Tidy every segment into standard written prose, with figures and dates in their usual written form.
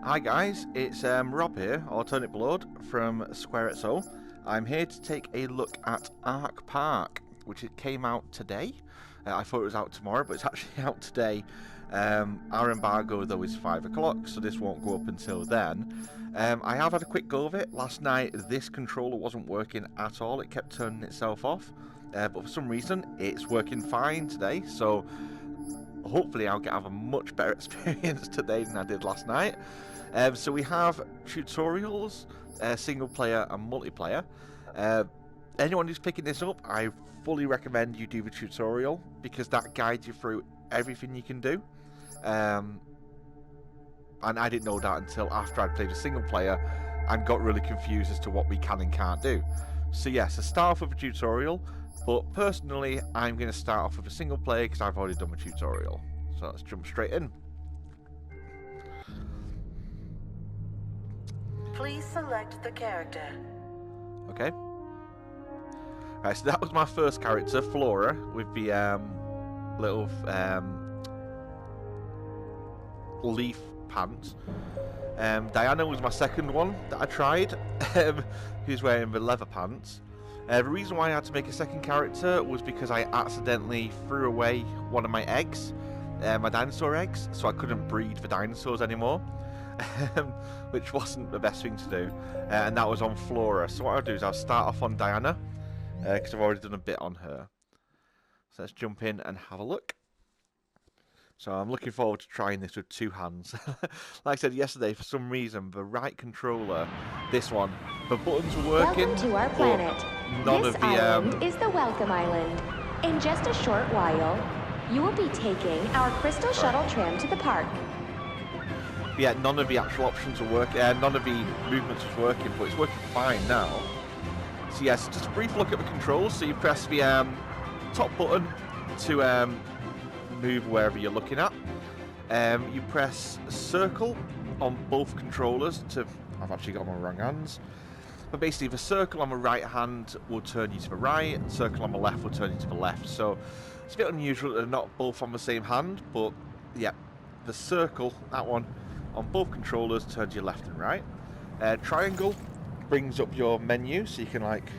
Hi guys, it's Rob here, Alternate Blood from Square XO. I'm here to take a look at ARK Park, which it came out today. I thought it was out tomorrow, but it's actually out today. Our embargo though is 5 o'clock, so this won't go up until then. I have had a quick go of it. Last night this controller wasn't working at all, it kept turning itself off. But for some reason it's working fine today, so hopefully I'll have a much better experience today than I did last night. So we have tutorials, single player and multiplayer. Anyone who's picking this up, I fully recommend you do the tutorial because that guides you through everything you can do. And I didn't know that until after I'd played a single player and got really confused as to what we can and can't do. So yes, I start off with a tutorial, but personally I'm going to start off with a single player because I've already done my tutorial. So let's jump straight in. Please select the character. Okay. Right, so that was my first character, Flora, with the little leaf pants. Diana was my second one that I tried, who's wearing the leather pants. The reason why I had to make a second character was because I accidentally threw away one of my eggs, my dinosaur eggs, so I couldn't breed the dinosaurs anymore. Which wasn't the best thing to do, and that was on Flora. So what I'll do is I'll start off on Diana because I've already done a bit on her. So let's jump in and have a look. So I'm looking forward to trying this with two hands. Like I said yesterday, for some reason the right controller, this one, the buttons were working. Welcome to our planet. This island is the Welcome Island. In just a short while, you will be taking our crystal shuttle tram to the park. Yeah, none of the actual options were working, none of the movements was working, but it's working fine now. So yes, just a brief look at the controls. So you press the top button to move wherever you're looking at. You press circle on both controllers to... I've actually got my wrong hands. But basically the circle on the right hand will turn you to the right, and circle on the left will turn you to the left. So it's a bit unusual that they're not both on the same hand, but yeah, the circle, that one, on both controllers turns you left and right. Triangle brings up your menu, so you can like...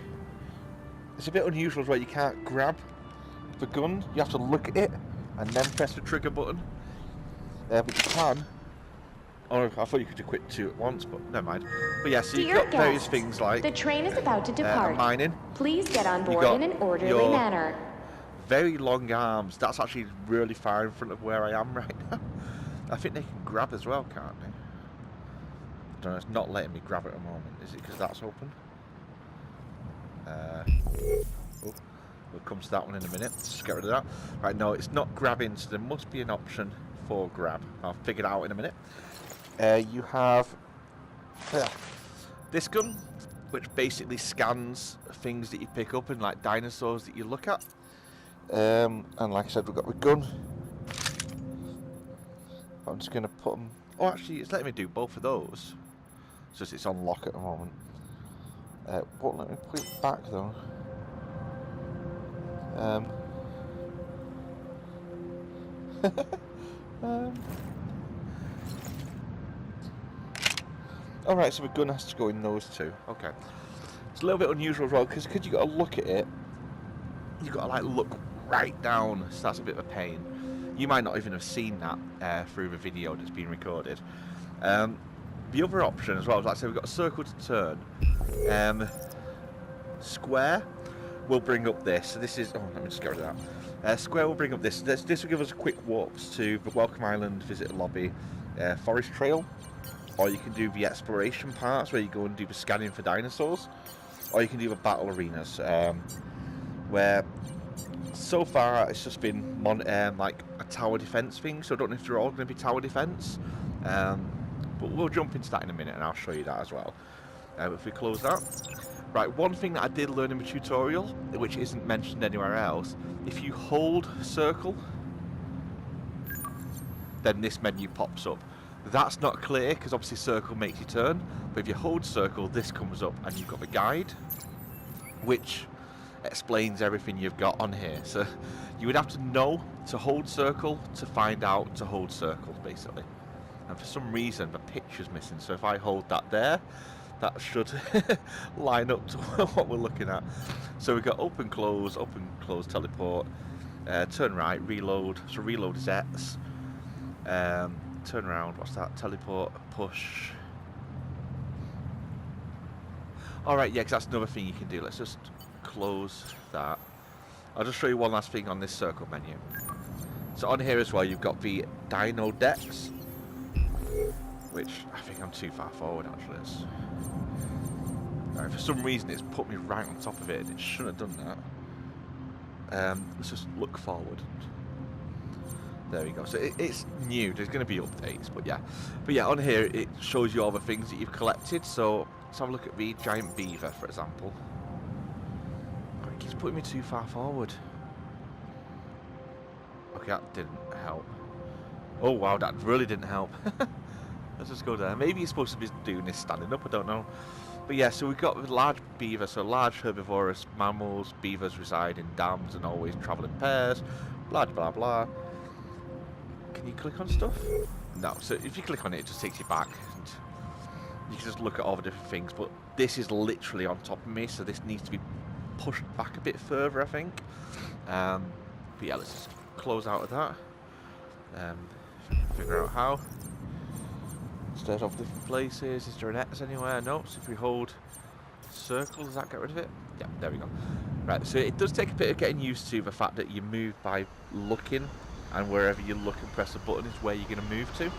It's a bit unusual as well, you can't grab the gun, you have to look at it and then press the trigger button. But you can... Oh, I thought you could do quick two at once, but never mind. But yeah, so you've got various things like... The train is about to depart. Mining. Please get on board in an orderly manner. Very long arms, that's actually really far in front of where I am right now. I think they can grab as well, can't they? I don't know, it's not letting me grab at the moment. Is it because that's open? We'll come to that one in a minute. Let's just get rid of that. Right, no, it's not grabbing, so there must be an option for grab. I'll figure it out in a minute. You have this gun, which basically scans things that you pick up and like dinosaurs that you look at. And like I said, we've got the gun. I'm just going to put them... Oh, actually, it's letting me do both of those. It's just it's on lock at the moment. Won't let me put it back, though. Alright, so the gun has to go in those two. Okay. It's a little bit unusual as well, because you've got to look at it. You've got to, like, look right down, so that's a bit of a pain. You might not even have seen that through the video that's been recorded. The other option as well, like I said, we've got a circle to turn. Square will bring up this. So this is... Oh, let me just get rid of that. Square will bring up this. This will give us a quick walks to the Welcome Island Visitor Lobby Forest Trail. Or you can do the exploration parts where you go and do the scanning for dinosaurs. Or you can do the battle arenas where... So far, it's just been like a tower defense thing, so I don't know if they're all going to be tower defense. But we'll jump into that in a minute, and I'll show you that as well. If we close that. Right, one thing that I did learn in the tutorial, which isn't mentioned anywhere else, if you hold circle, then this menu pops up. That's not clear, because obviously circle makes you turn, but if you hold circle, this comes up, and you've got the guide, which... explains everything you've got on here. So you would have to know to hold circle to find out to hold circle, basically. and for some reason the picture's missing, so if I hold that there, that should line up to what we're looking at. So we've got open, close, teleport, turn right, reload, so reload is X, turn around, what's that, teleport, push. Alright, yeah, because that's another thing you can do. Let's just close that. I'll just show you one last thing on this circle menu. So on here as well, you've got the dino decks, which I think I'm too far forward actually. Right, for some reason it's put me right on top of it, and it shouldn't have done that. Let's just look forward. There we go. So it's new. There's going to be updates, but yeah, on here it shows you all the things that you've collected. So let's have a look at the giant beaver, for example. Oh, it keeps putting me too far forward. Okay, that didn't help. Oh wow, that really didn't help. Let's just go there. Maybe you're supposed to be doing this standing up, I don't know. But yeah, so we've got large beaver, so large herbivorous mammals. Beavers reside in dams and always travel in pairs. Blah blah blah. Can you click on stuff? No, so if you click on it, it just takes you back. And you can just look at all the different things, but this is literally on top of me, so this needs to be pushed back a bit further, I think. But yeah, let's just close out of that. Figure out how. Stairs off different places. Is there an X anywhere? No. So if we hold circle, does that get rid of it? Yeah, there we go. Right, so it does take a bit of getting used to the fact that you move by looking, and wherever you look and press a button is where you're going to move to,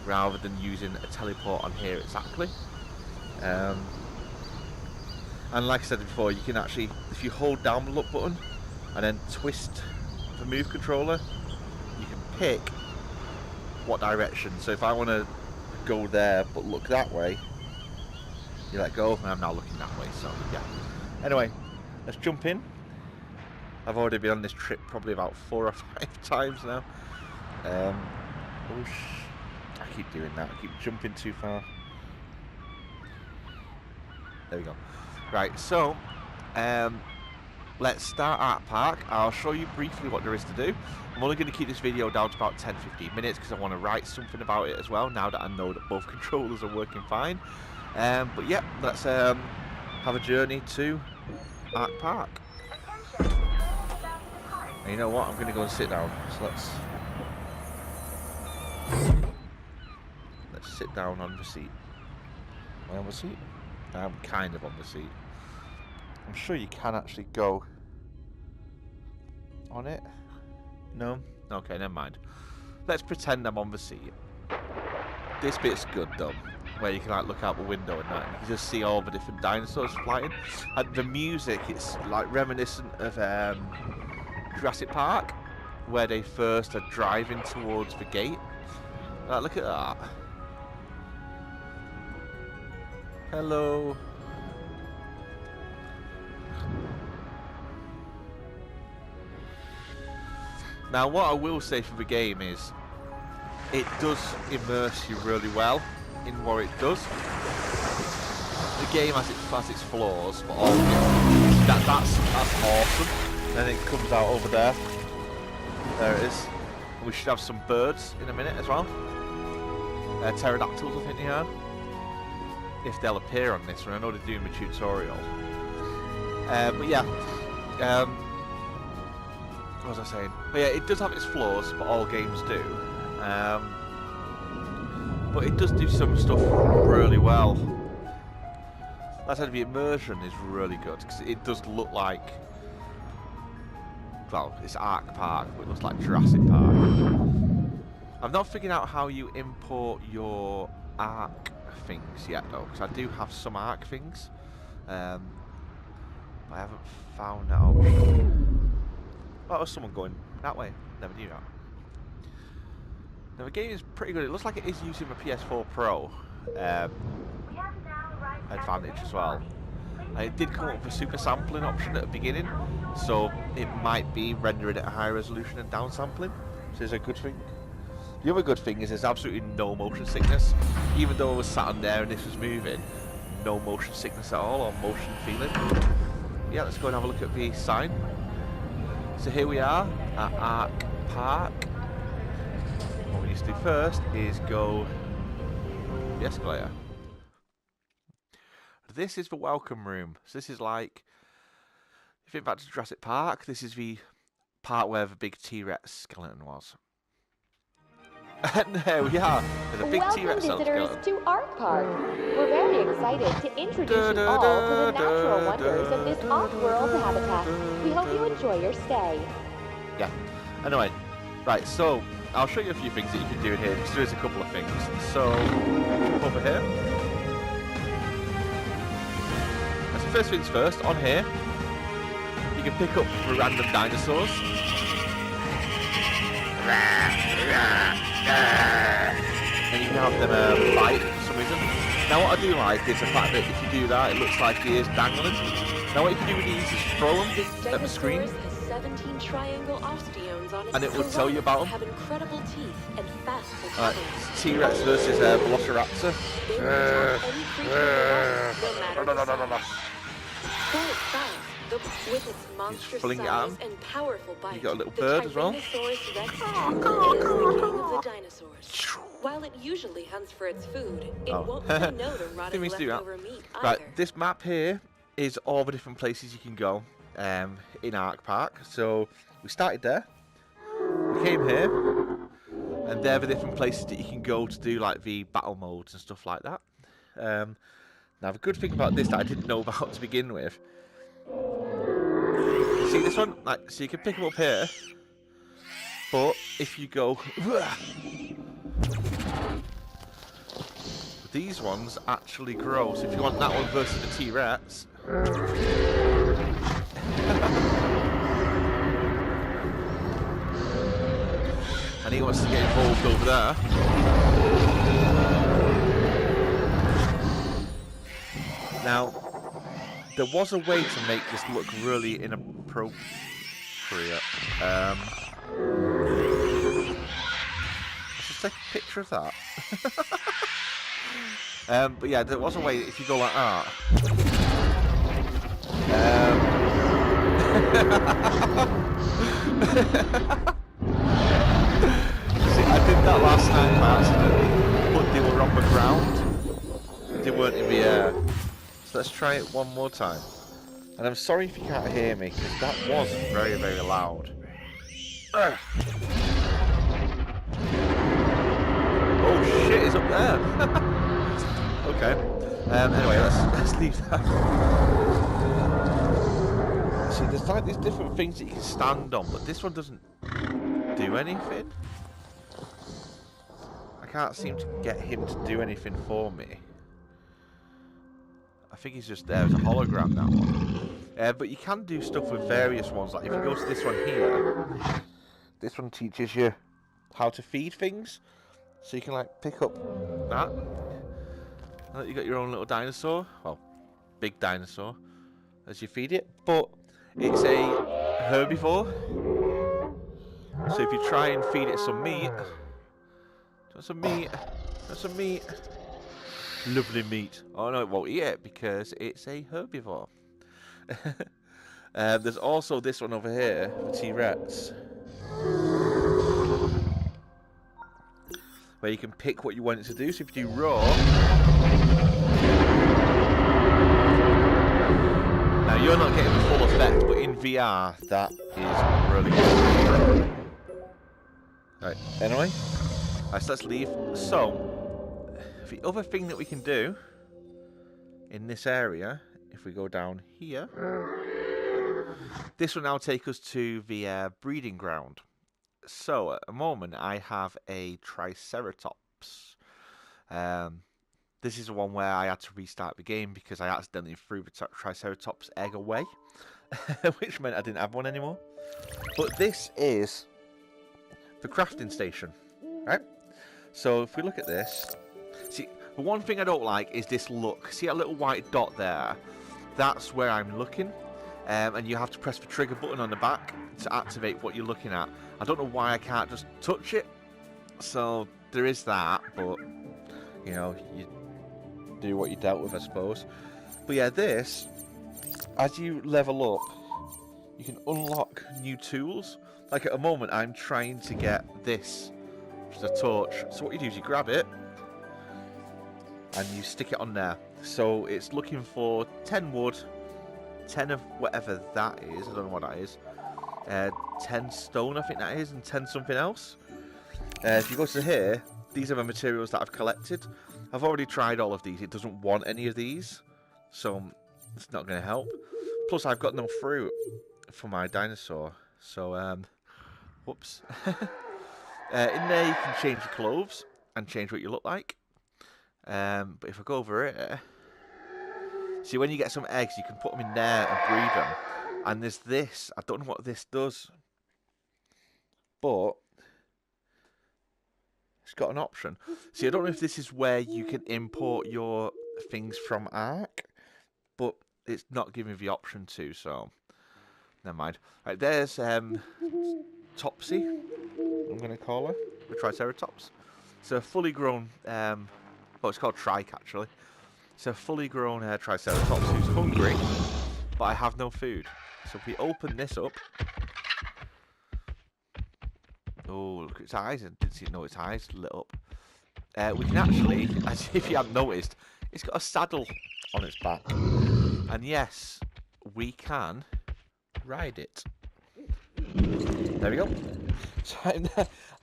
rather than using a teleport on here exactly. And like I said before, you can actually, if you hold down the look button and then twist the move controller, you can pick what direction. So if I want to go there but look that way, you let go, and I'm now looking that way. So yeah. Anyway, let's jump in. I've already been on this trip probably about 4 or 5 times now. I keep doing that. I keep jumping too far. There we go. Right, so let's start ARK Park. I'll show you briefly what there is to do. I'm only going to keep this video down to about 10-15 minutes because I want to write something about it as well, now that I know that both controllers are working fine. But yeah, let's have a journey to ARK Park. And you know what? I'm going to go and sit down. So let's sit down on the seat. Am I on the seat? I'm kind of on the seat. I'm sure you can actually go on it. No? Okay, never mind. Let's pretend I'm on the seat. This bit's good though, where you can like look out the window and that, and you can just see all the different dinosaurs flying. And the music, it's like reminiscent of Jurassic Park, where they first are driving towards the gate. Look at that. Hello. Now what I will say for the game is it does immerse you really well in what it does. The game has its flaws, but all that's awesome. Then it comes out over there. There it is. And we should have some birds in a minute as well. Pterodactyls, I think they are. If they'll appear on this one. I know they're doing the tutorial. But yeah. What was I saying? But yeah, it does have its flaws, but all games do. But it does do some stuff really well. Like I said, the immersion is really good, because it does look like, well, it's ARK Park, but it looks like Jurassic Park. I've not figured out how you import your ARK things yet though, because I do have some ARK things. I haven't found that option. Oh, there's someone going that way. Never knew that. Now the game is pretty good. It looks like it is using the PS4 Pro advantage as well. And it did come up with a super sampling option at the beginning, so it might be rendering at a higher resolution and downsampling, which is a good thing. The other good thing is there's absolutely no motion sickness. Even though I was sat on there and this was moving, no motion sickness at all, or motion feeling. Yeah, let's go and have a look at the sign. So here we are at ARK Park. What we need to do first is go the escalator. This is the welcome room. So this is like, if you think back to Jurassic Park, this is the part where the big T-Rex skeleton was. And there we are. There's a big T-Rex skeleton. Welcome visitors to ARK Park. We're very excited to introduce you all to the natural wonders of this off-world habitat. We hope you enjoy your stay. Yeah. Anyway, right, so I'll show you a few things that you can do in here, because there is a couple of things. So, jump over here. So first things first, on here, you can pick up the random dinosaurs. And you can have them fight for some reason. Now what I do like is the fact that if you do that, it looks like he is dangling. Now what you can do with these is throw them at the screen. 17 triangle osteons on it, and it will tell you about them. Have incredible teeth and fast T-Rex versus Velociraptor. With its monstrous size and powerful bite, you got a little bird as well. The king of the dinosaurs. While it usually hunts for its food, it won't say no to rotting leftover meat either. Right, this map here is all the different places you can go in ARK Park. So we started there, we came here, and they're the different places that you can go to do like the battle modes and stuff like that. Now the good thing about this that I didn't know about to begin with, see this one? Like, so you can pick them up here, but if you go, these ones actually grow. So if you want that one versus the T-Rex, and he wants to get involved over there. Now, there was a way to make this look really inappropriate. Let's just take a picture of that. But yeah, there was a way if you go like that. See, I did that last night by accident, but they were on the ground. They weren't in the air. So let's try it one more time. And I'm sorry if you can't hear me, because that was very, very loud. Oh shit, it's up there. Okay. Anyway, let's leave that. See, there's like these different things that you can stand on, but this one doesn't do anything. I can't seem to get him to do anything for me. I think he's just there as a hologram, that one. But you can do stuff with various ones. Like if you go to this one here, this one teaches you how to feed things. So you can like pick up that. And you got your own little dinosaur. Well, big dinosaur. As you feed it. But it's a herbivore. So if you try and feed it some meat. Some meat. Some meat. Lovely meat. Oh no, it won't eat it because it's a herbivore. There's also this one over here, the T-Rex, where you can pick what you want it to do. So if you do raw, now you're not getting the full effect, but in VR that is really good. Right, anyway, right, so let's leave. So the other thing that we can do in this area, if we go down here, this will now take us to the breeding ground. So at the moment I have a Triceratops. This is the one where I had to restart the game because I accidentally threw the Triceratops egg away, which meant I didn't have one anymore. But this is the crafting station, right? So if we look at this, see, the one thing I don't like is this look. See that little white dot there? That's where I'm looking. And you have to press the trigger button on the back to activate what you're looking at. I don't know why I can't just touch it. So there is that, but you know, you do what you dealt with, I suppose. But yeah, this, as you level up, you can unlock new tools. Like at the moment, I'm trying to get this, which is a torch. So what you do is you grab it, and you stick it on there. So it's looking for 10 wood, 10 of whatever that is, I don't know what that is, 10 stone I think that is, and 10 something else. If you go to here, these are the materials that I've collected. I've already tried all of these, it doesn't want any of these, so it's not going to help. Plus I've got no fruit for my dinosaur, so whoops. In there you can change your clothes and change what you look like. But if I go over it, see when you get some eggs you can put them in there and breed them. And there's this, I don't know what this does, but it's got an option. See, I don't know if this is where you can import your things from ARK, but it's not giving me the option to, so never mind. Right, there's Topsy, I'm going to call her, the Triceratops. It's a fully grown, well, it's called Trike actually. It's a fully grown Triceratops who's hungry, but I have no food. So if we open this up, oh, look at its eyes, I didn't know its eyes lit up. We can actually, as if you hadn't noticed, it's got a saddle on its back. And yes, we can ride it. There we go. So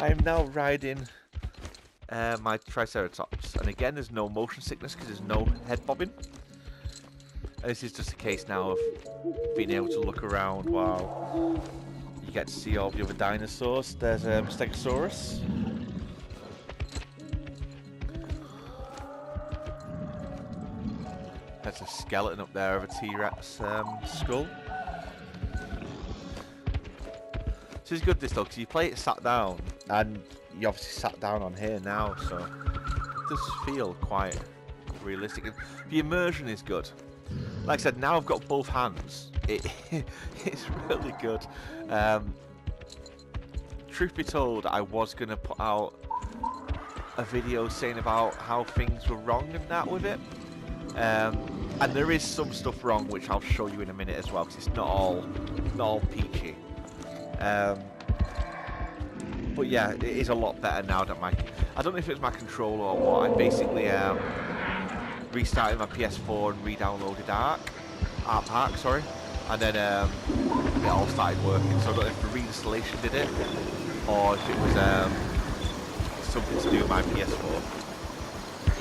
I'm now riding my Triceratops. And again, there's no motion sickness because there's no head bobbing. And this is just a case now of being able to look around while you get to see all the other dinosaurs. There's a Stegosaurus. There's a skeleton up there of a T-Rex skull. So it's good this though, because you play it sat down, and you obviously sat down on here now, so it does feel quite realistic. And the immersion is good. Like I said, now I've got both hands. It's really good. Truth be told, I was going to put out a video saying about how things were wrong and that with it. And there is some stuff wrong, which I'll show you in a minute as well, because it's not all peachy. But yeah, it is a lot better now that I don't know if it's my controller or what. I basically restarted my PS4 and re-downloaded ARK Park, sorry, and then it all started working. So I don't know if the reinstallation did it, or if it was something to do with my PS4.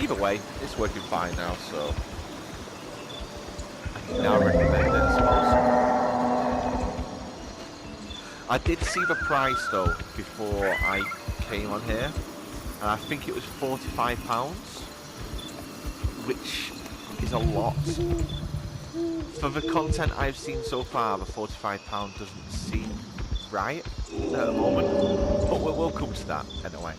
Either way, it's working fine now, so I can now recommend it, I suppose. I did see the price though before I came on here, and I think it was £45, which is a lot. For the content I've seen so far, the £45 doesn't seem right at the moment, but we'll come to that anyway.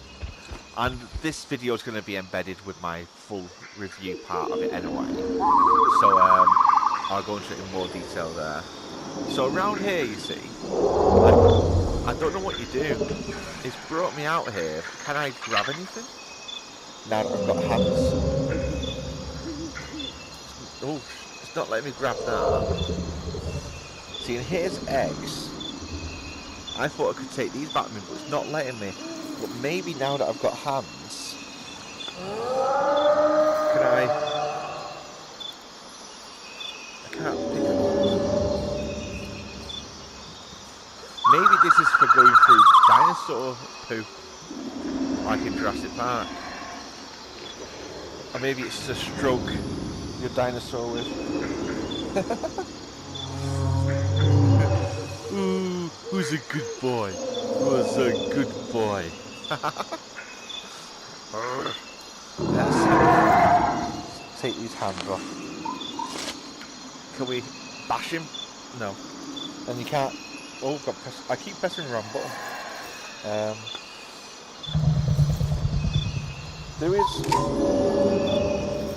And this video is going to be embedded with my full review part of it anyway, so I'll go into it in more detail there. So around here, you see, I don't know what you do. It's brought me out here. Can I grab anything? Now that I've got hands. Oh, it's not letting me grab that. See, and here's eggs. I thought I could take these back to me, but it's not letting me. But maybe now that I've got hands, can I can't pick them up. Maybe this is for going through dinosaur poo, like in Jurassic Park. Or maybe it's to stroke your dinosaur with. Ooh, who's a good boy? Who's a good boy? Let's take these hands off. Can we bash him? No. And you can't. Oh, I keep pressing the wrong button.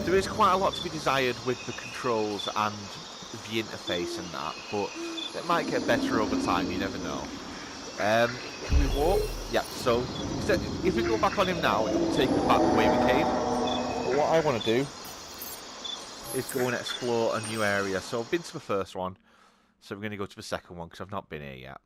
There is quite a lot to be desired with the controls and the interface and that, but it might get better over time, you never know. Can we walk? Yeah, so if we go back on him now, it will take us back the way we came. But what I want to do is go and explore a new area. So I've been to the first one, so we're going to go to the second one because I've not been here yet.